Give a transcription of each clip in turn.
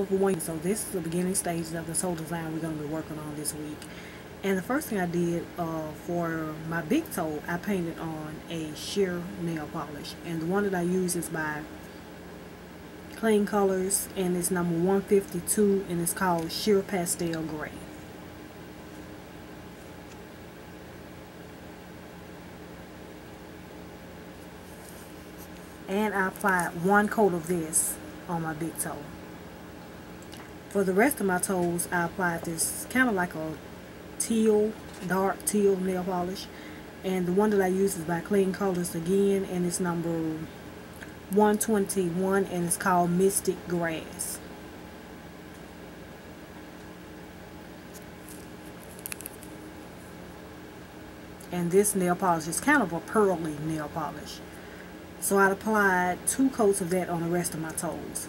over for 1 year. So this is the beginning stages of this whole design we're going to be working on this week. And the first thing I did for my big toe, I painted on a sheer nail polish. And the one that I use is by Clean Colors, and it's number 152, and it's called Sheer Pastel Gray. And I applied 1 coat of this on my big toe. For the rest of my toes, I applied this kind of like a teal, dark teal nail polish. And the one that I use is by Clean Colors again, and it's number 121, and it's called Mystic Grass. And this nail polish is kind of a pearly nail polish. So I applied 2 coats of that on the rest of my toes.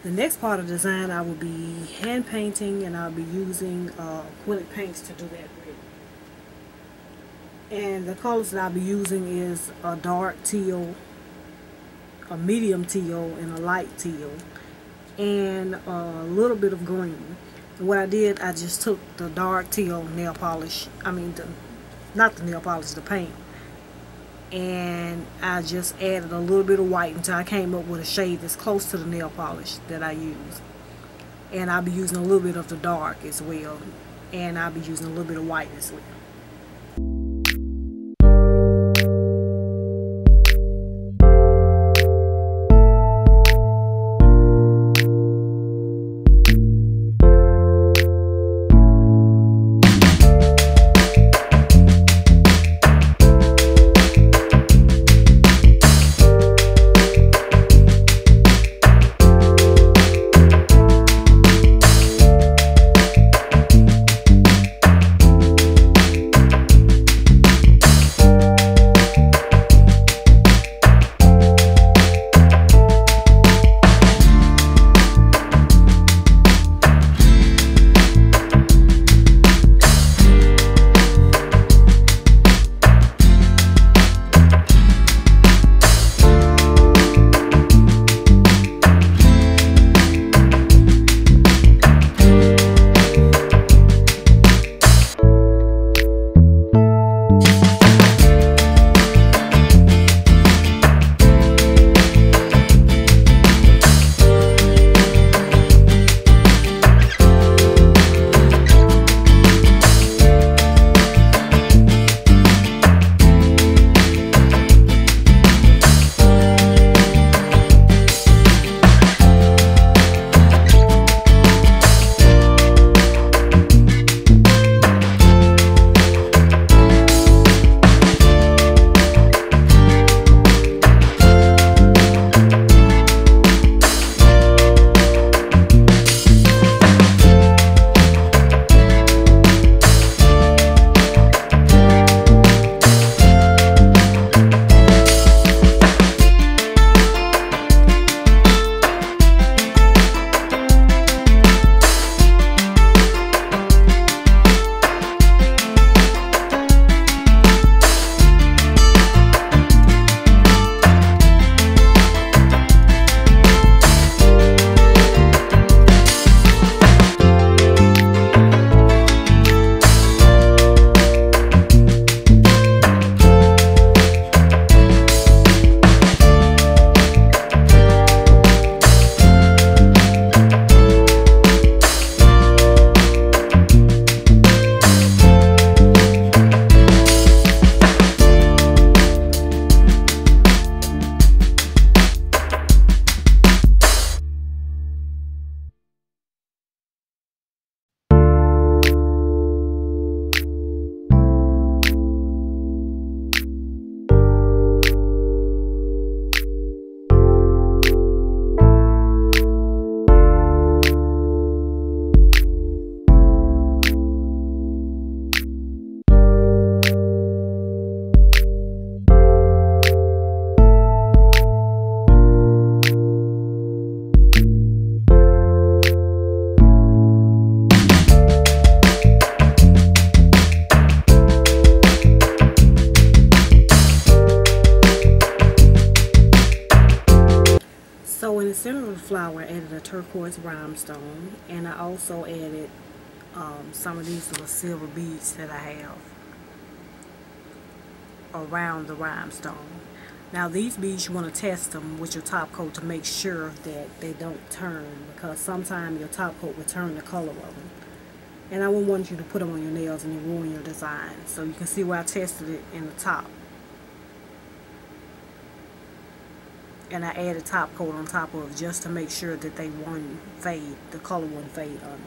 The next part of the design I will be hand painting, and I'll be using acrylic paints to do that with. And the colors that I'll be using is a dark teal, a medium teal, and a light teal, and a little bit of green. And what I did, I just took the dark teal nail polish, not the nail polish, the paint, and I just added a little bit of white until I came up with a shade that's close to the nail polish that I use. And I'll be using a little bit of the dark as well, and I'll be using a little bit of white as well. So in the center of the flower, I added a turquoise rhinestone, and I also added some of these little silver beads that I have around the rhinestone. Now these beads, you want to test them with your top coat to make sure that they don't turn, because sometimes your top coat will turn the color of them. And I wouldn't want you to put them on your nails and then ruin your design. So you can see where I tested it in the top. And I added top coat on top of it just to make sure that they wouldn't fade, the color wouldn't fade on them.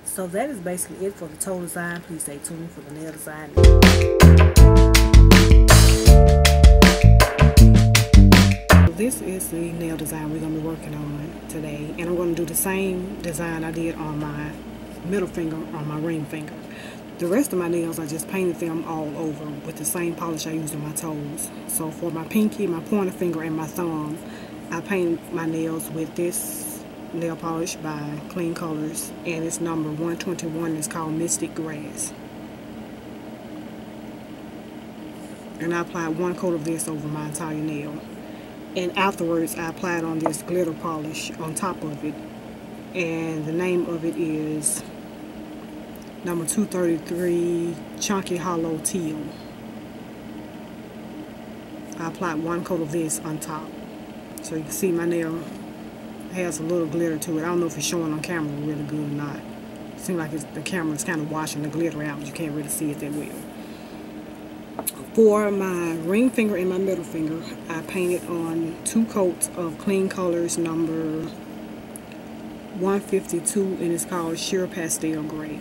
So that is basically it for the toe design. Please stay tuned for the nail design. This is the nail design we're going to be working on today, and I'm going to do the same design I did on my middle finger, on my ring finger. The rest of my nails, I just painted them all over with the same polish I used on my toes. So for my pinky, my pointer finger, and my thumb, I painted my nails with this nail polish by Clean Colors, and it's number 121. It's called Mystic Grass. And I applied one coat of this over my entire nail. And afterwards, I applied on this glitter polish on top of it. And the name of it is number 233 Chunky Hollow Teal. I applied one coat of this on top. So you can see my nail has a little glitter to it. I don't know if it's showing on camera really good or not. It seems like the camera is kind of washing the glitter out, but you can't really see it that well. For my ring finger and my middle finger, I painted on 2 coats of Clean Colors number 152, and it's called Sheer Pastel Gray.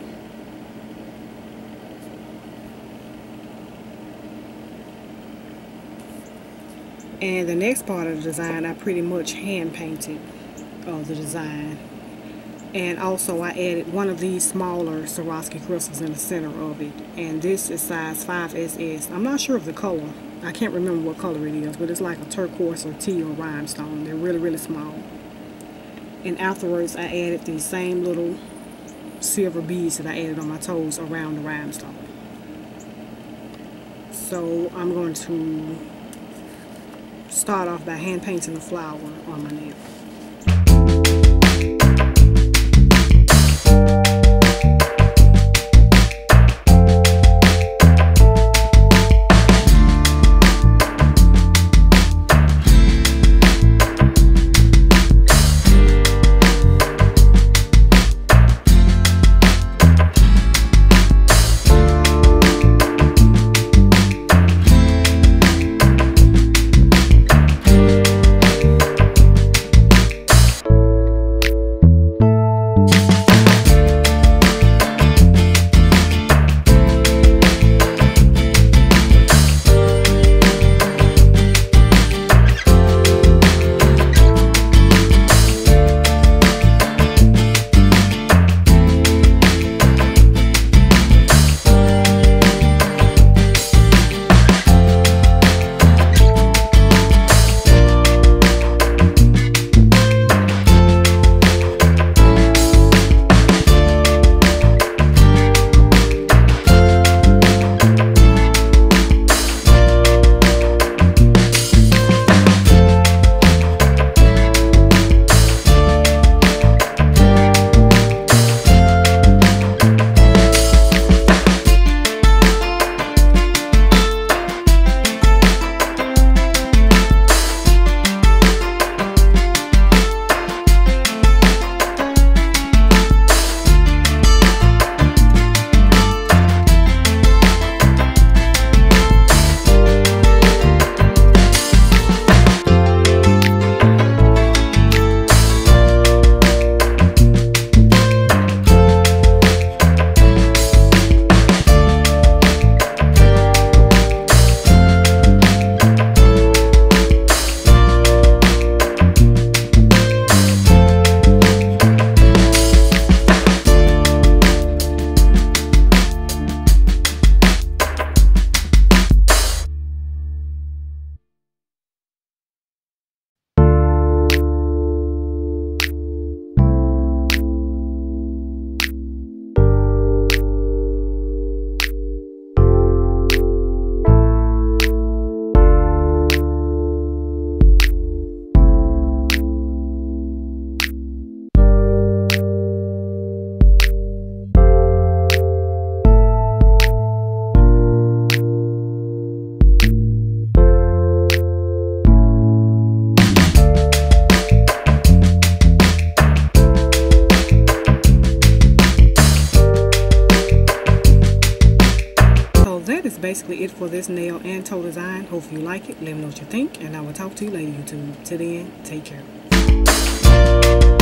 And the next part of the design, I pretty much hand painted the design. And also I added one of these smaller Swarovski crystals in the center of it. And this is size 5SS. I'm not sure of the color. I can't remember what color it is, but it's like a turquoise or teal rhinestone. They're really, really small. And afterwards I added these same little silver beads that I added on my toes around the rhinestone. So I'm going to start off by hand painting the flower on my nail. basically it for this nail and toe design. Hope you like it. Let me know what you think, and I will talk to you later, YouTube. Till then, take care.